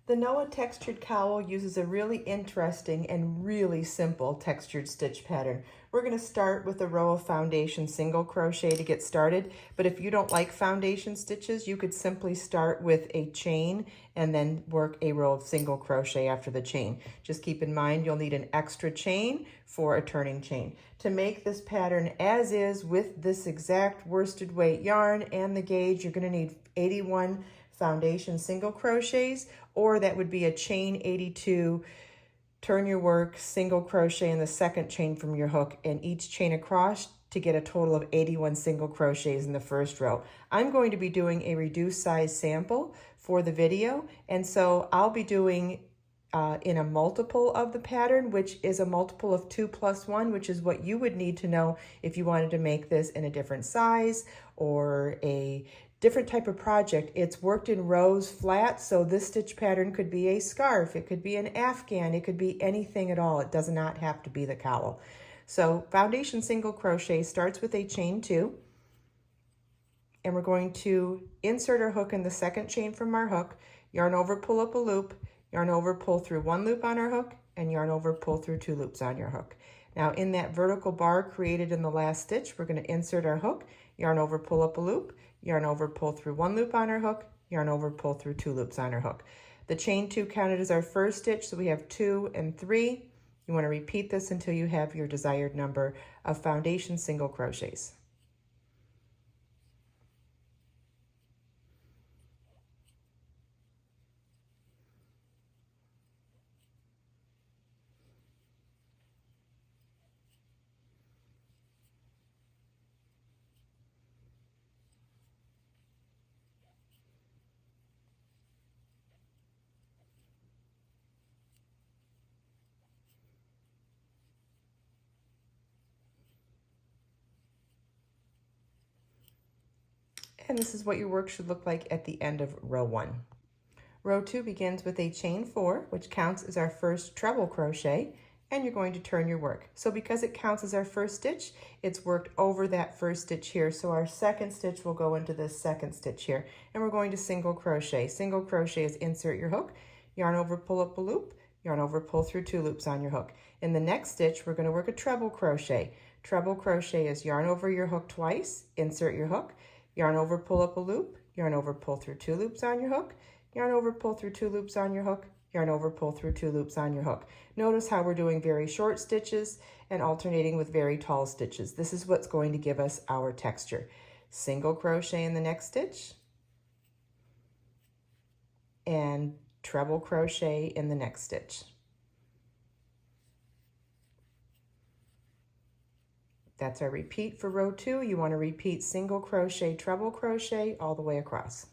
The Noah textured cowl uses a really interesting and really simple textured stitch pattern. We're going to start with a row of foundation single crochet to get started, but if you don't like foundation stitches, you could simply start with a chain and then work a row of single crochet after the chain. Just keep in mind you'll need an extra chain for a turning chain. To make this pattern as is with this exact worsted weight yarn and the gauge, you're going to need 81 foundation single crochets, or that would be a chain 82, turn your work, single crochet in the second chain from your hook, and each chain across to get a total of 81 single crochets in the first row. I'm going to be doing a reduced size sample for the video, and so I'll be doing in a multiple of the pattern, which is a multiple of 2 plus 1, which is what you would need to know if you wanted to make this in a different size or a different type of project. It's worked in rows flat, so this stitch pattern could be a scarf, it could be an Afghan, it could be anything at all. It does not have to be the cowl. So foundation single crochet starts with a chain 2, and we're going to insert our hook in the second chain from our hook, yarn over, pull up a loop, yarn over, pull through 1 loop on our hook, and yarn over, pull through 2 loops on your hook. Now in that vertical bar created in the last stitch, we're going to insert our hook, yarn over, pull up a loop, yarn over, pull through 1 loop on our hook, yarn over, pull through 2 loops on our hook. The chain 2 counted as our first stitch, so we have 2 and 3. You want to repeat this until you have your desired number of foundation single crochets. And this is what your work should look like at the end of row 1. Row 2 begins with a chain 4, which counts as our first treble crochet, and you're going to turn your work. So because it counts as our first stitch, it's worked over that first stitch here. So our second stitch will go into this second stitch here, and we're going to single crochet. Single crochet is insert your hook, yarn over, pull up a loop, yarn over, pull through 2 loops on your hook. In the next stitch, we're going to work a treble crochet. Treble crochet is yarn over your hook twice, insert your hook, yarn over, pull up a loop, yarn over, pull through 2 loops on your hook, yarn over, pull through 2 loops on your hook, yarn over, pull through 2 loops on your hook. Notice how we're doing very short stitches and alternating with very tall stitches. This is what's going to give us our texture. Single crochet in the next stitch and treble crochet in the next stitch. That's our repeat for row 2. You want to repeat single crochet, treble crochet all the way across.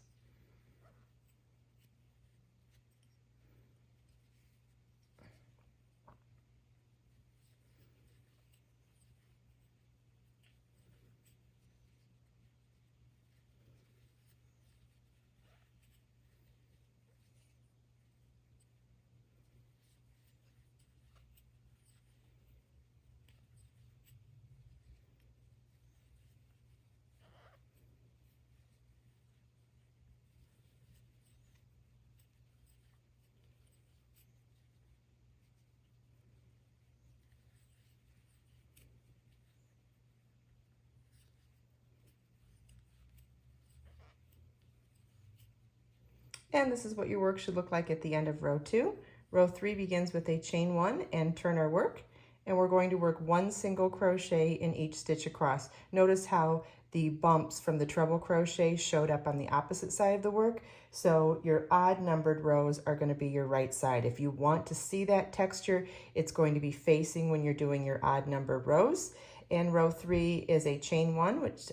And this is what your work should look like at the end of row 2. Row 3 begins with a chain 1 and turn our work, and we're going to work 1 single crochet in each stitch across. Notice how the bumps from the treble crochet showed up on the opposite side of the work, so your odd numbered rows are going to be your right side. If you want to see that texture, it's going to be facing when you're doing your odd numbered rows. And row 3 is a chain 1, which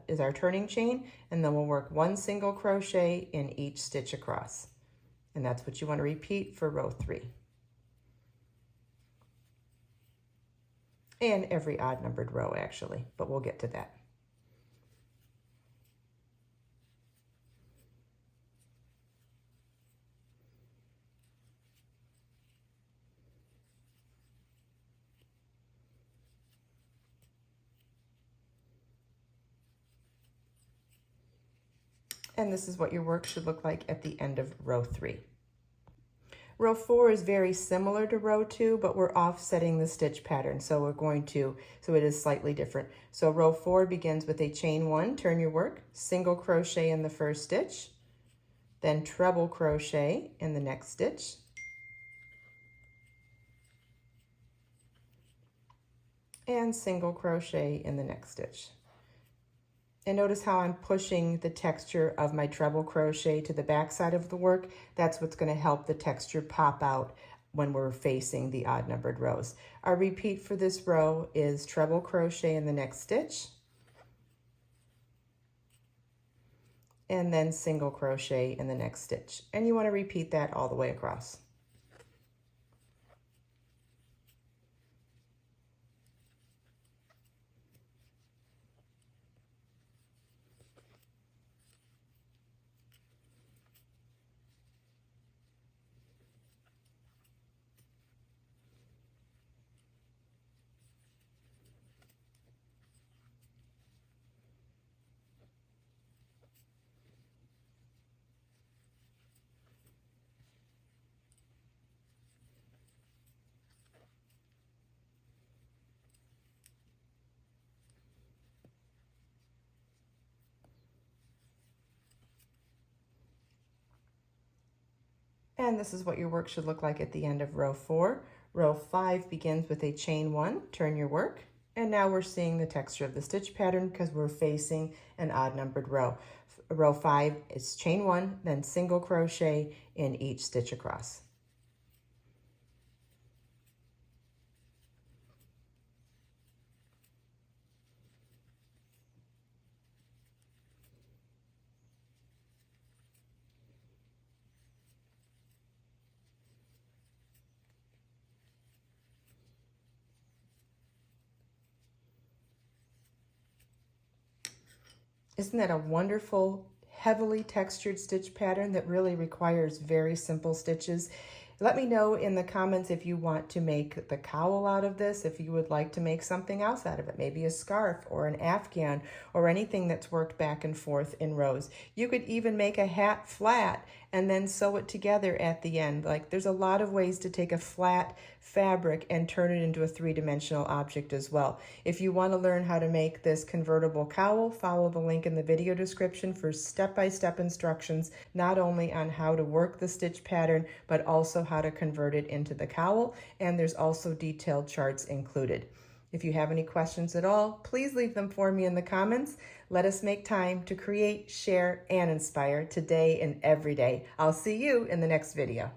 is our turning chain, and then we'll work 1 single crochet in each stitch across. And that's what you want to repeat for row 3. And every odd numbered row actually, but we'll get to that. And this is what your work should look like at the end of row 3. Row 4 is very similar to row 2, but we're offsetting the stitch pattern, so it is slightly different. So row 4 begins with a chain 1, turn your work, single crochet in the first stitch, then treble crochet in the next stitch, and single crochet in the next stitch. And notice how I'm pushing the texture of my treble crochet to the back side of the work. That's what's going to help the texture pop out when we're facing the odd numbered rows. Our repeat for this row is treble crochet in the next stitch, and then single crochet in the next stitch. And you want to repeat that all the way across. And this is what your work should look like at the end of row 4. Row 5 begins with a chain 1, turn your work, and now we're seeing the texture of the stitch pattern because we're facing an odd numbered row. Row 5 is chain 1, then single crochet in each stitch across. Isn't that a wonderful, heavily textured stitch pattern that really requires very simple stitches? Let me know in the comments if you want to make the cowl out of this, if you would like to make something else out of it, maybe a scarf or an Afghan or anything that's worked back and forth in rows. You could even make a hat flat and then sew it together at the end. Like, there's a lot of ways to take a flat fabric and turn it into a three-dimensional object as well. If you want to learn how to make this convertible cowl, follow the link in the video description for step-by-step instructions, not only on how to work the stitch pattern, but also how to convert it into the cowl, and there's also detailed charts included. If you have any questions at all, please leave them for me in the comments. Let us make time to create, share, and inspire today and every day. I'll see you in the next video.